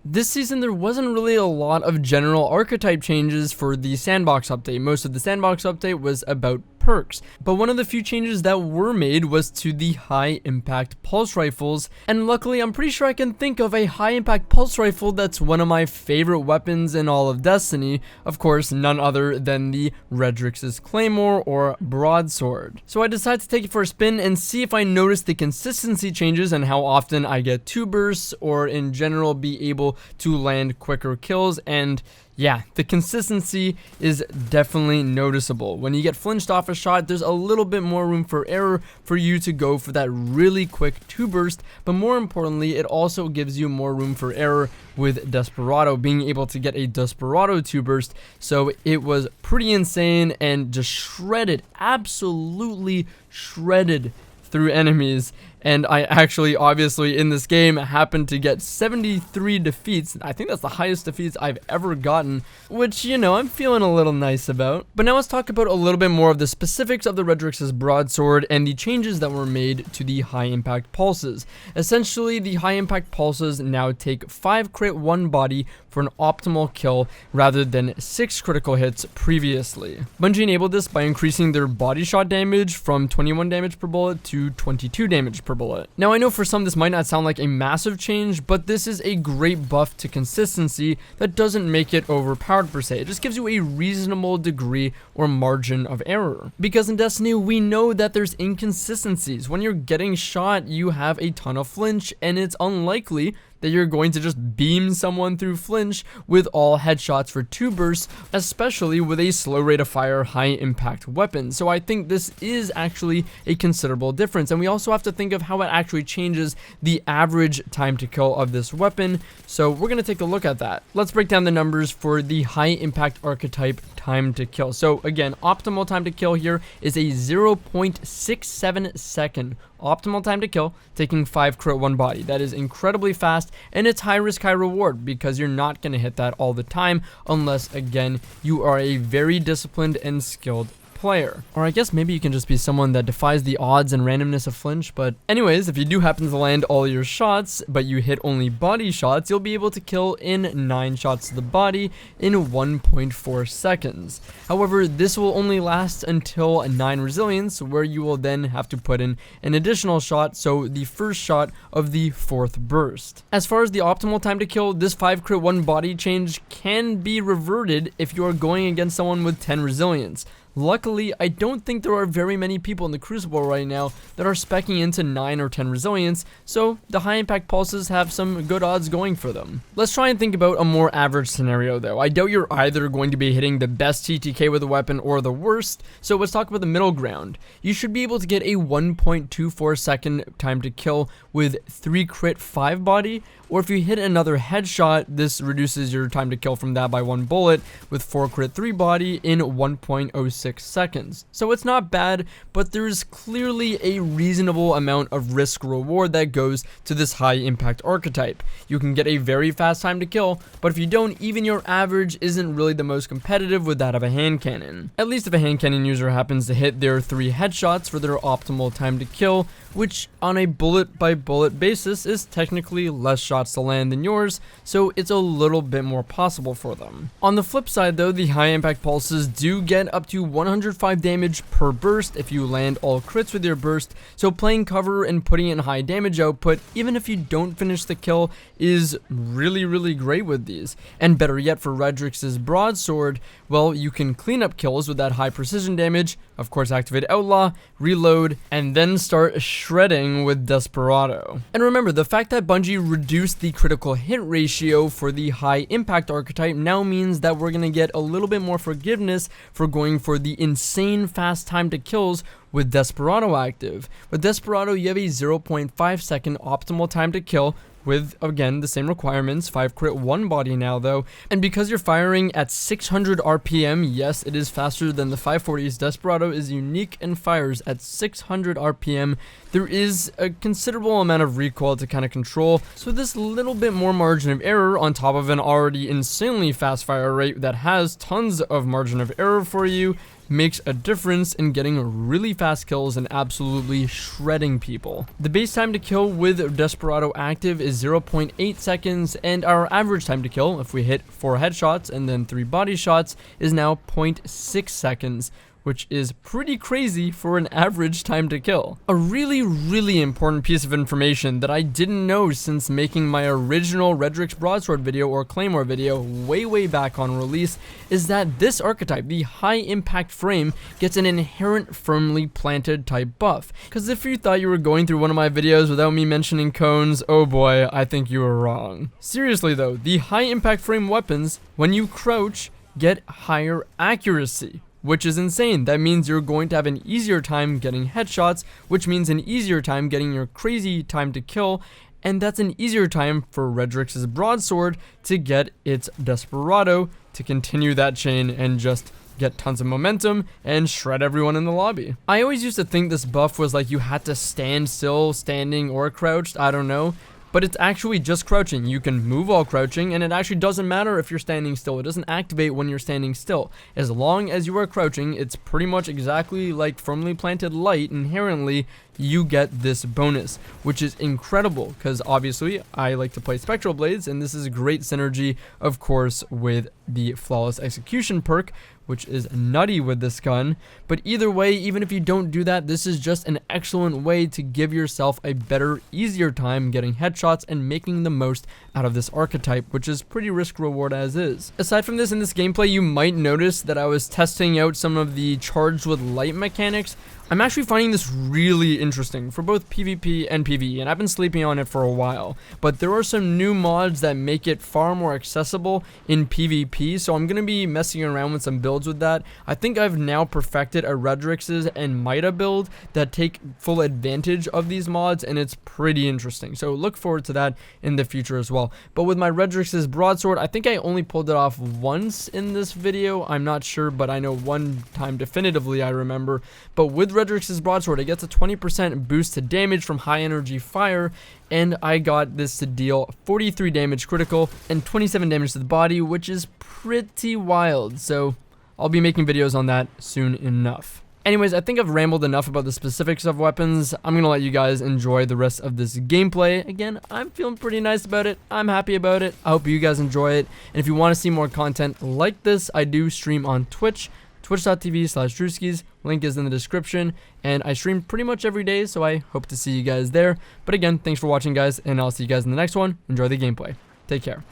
This season there wasn't really a lot of general archetype changes for the sandbox update. Most of the sandbox update was about perks, but one of the few changes that were made was to the high impact pulse rifles, and luckily I'm pretty sure I can think of a high impact pulse rifle that's one of my favorite weapons in all of Destiny. Of course, none other than the Redrix's Claymore or Broadsword. So I decided to take it for a spin and see if I notice the consistency changes and how often I get 2 bursts, or in general be able to land quicker kills. And yeah, the consistency is definitely noticeable. When you get flinched off a shot, there's a little bit more room for error for you to go for that really quick 2 burst, but more importantly, it also gives you more room for error with Desperado, being able to get a Desperado 2 burst. So it was pretty insane and just shredded, absolutely shredded through enemies. And I actually, obviously, in this game, happened to get 73 defeats. I think that's the highest defeats I've ever gotten, which, you know, I'm feeling a little nice about. But now let's talk about a little bit more of the specifics of the Redrix's Broadsword and the changes that were made to the high impact pulses. Essentially, the high impact pulses now take 5 crit 1 body for an optimal kill rather than 6 critical hits previously. Bungie enabled this by increasing their body shot damage from 21 damage per bullet to 22 damage per bullet. Now I know for some this might not sound like a massive change, but this is a great buff to consistency that doesn't make it overpowered per se. It just gives you a reasonable degree or margin of error. Because in Destiny we know that there's inconsistencies. When you're getting shot, you have a ton of flinch, and it's unlikely that you're going to just beam someone through flinch with all headshots for 2 bursts, especially with a slow rate of fire high impact weapon. So I think this is actually a considerable difference, and we also have to think of how it actually changes the average time to kill of this weapon. So we're going to take a look at that. Let's break down the numbers for the high impact archetype time to kill. So again, optimal time to kill here is a 0.67 second optimal time to kill, taking 5 crit 1 body. That is incredibly fast, and it's high risk, high reward, because you're not going to hit that all the time unless, again, you are a very disciplined and skilled player. Or I guess maybe you can just be someone that defies the odds and randomness of flinch. But anyways, if you do happen to land all your shots, but you hit only body shots, you'll be able to kill in 9 shots to the body in 1.4 seconds. However, this will only last until 9 resilience, where you will then have to put in an additional shot, so the first shot of the 4th burst. As far as the optimal time to kill, this 5 crit 1 body change can be reverted if you are going against someone with 10 resilience. Luckily, I don't think there are very many people in the Crucible right now that are speccing into 9 or 10 resilience, so the high impact pulses have some good odds going for them. Let's try and think about a more average scenario though. I doubt you're either going to be hitting the best TTK with a weapon or the worst, so let's talk about the middle ground. You should be able to get a 1.24 second time to kill with 3 crit 5 body, or if you hit another headshot, this reduces your time to kill from that by 1 bullet with 4 crit 3 body in 1.06 seconds. So it's not bad, but there's clearly a reasonable amount of risk reward that goes to this high impact archetype. You can get a very fast time to kill, but if you don't, even your average isn't really the most competitive with that of a hand cannon. At least if a hand cannon user happens to hit their 3 headshots for their optimal time to kill, which on a bullet by bullet basis is technically less shots to land than yours, so it's a little bit more possible for them. On the flip side though, the high impact pulses do get up to 105 damage per burst if you land all crits with your burst, so playing cover and putting in high damage output, even if you don't finish the kill, is really great with these. And better yet, for Redrix's Broadsword, well, you can clean up kills with that high precision damage, of course activate Outlaw, reload, and then start shredding with Desperado. And remember, the fact that Bungie reduced the critical hit ratio for the high impact archetype now means that we're going to get a little bit more forgiveness for going for the insane fast time to kills with Desperado active. With Desperado, you have a 0.5 second optimal time to kill, with, again, the same requirements, 5 crit 1 body now though, and because you're firing at 600 RPM, yes, it is faster than the 540s, Desperado is unique and fires at 600 RPM, there is a considerable amount of recoil to kind of control, so this little bit more margin of error on top of an already insanely fast fire rate that has tons of margin of error for you makes a difference in getting really fast kills and absolutely shredding people. The base time to kill with Desperado active is 0.8 seconds, and our average time to kill, if we hit 4 headshots and then 3 body shots, is now 0.6 seconds, which is pretty crazy for an average time to kill. A really important piece of information that I didn't know since making my original Redrix Broadsword video or Claymore video way back on release is that this archetype, the high impact frame, gets an inherent firmly planted type buff. Because if you thought you were going through one of my videos without me mentioning cones, oh boy, I think you were wrong. Seriously though, the high impact frame weapons, when you crouch, get higher accuracy, which is insane. That means you're going to have an easier time getting headshots, which means an easier time getting your crazy time to kill, and that's an easier time for Redrix's Broadsword to get its Desperado to continue that chain and just get tons of momentum and shred everyone in the lobby. I always used to think this buff was like you had to stand still, standing, or crouched, I don't know. But it's actually just crouching. You can move while crouching, and it actually doesn't matter if you're standing still. It doesn't activate when you're standing still. As long as you are crouching, it's pretty much exactly like firmly planted light. Inherently, you get this bonus, which is incredible because obviously I like to play Spectral Blades, and this is a great synergy, of course, with the Flawless Execution perk, which is nutty with this gun. But either way, even if you don't do that, this is just an excellent way to give yourself a better, easier time getting headshots and making the most out of this archetype, which is pretty risk reward as is. Aside from this, in this gameplay, you might notice that I was testing out some of the charged with light mechanics. I'm actually finding this really interesting for both PvP and PvE, and I've been sleeping on it for a while, but there are some new mods that make it far more accessible in PvP, so I'm going to be messing around with some builds with that. I think I've now perfected a Redrix's and Mida build that take full advantage of these mods, and it's pretty interesting, so look forward to that in the future as well. But with my Redrix's Broadsword, I think I only pulled it off once in this video, I'm not sure, but I know one time definitively I remember. But with Redrix's Broadsword, it gets a 20% boost to damage from high energy fire, and I got this to deal 43 damage critical and 27 damage to the body, which is pretty wild, so I'll be making videos on that soon enough. Anyways, I think I've rambled enough about the specifics of weapons. I'm gonna let you guys enjoy the rest of this gameplay. Again, I'm feeling pretty nice about it. I'm happy about it. I hope you guys enjoy it, and if you want to see more content like this, I do stream on Twitch, twitch.tv/Drewskys. Link is in the description, and I stream pretty much every day, so I hope to see you guys there. But again, thanks for watching, guys, and I'll see you guys in the next one. Enjoy the gameplay. Take care.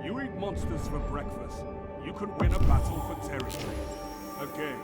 You eat monsters for breakfast. You could win a battle for territory. Again.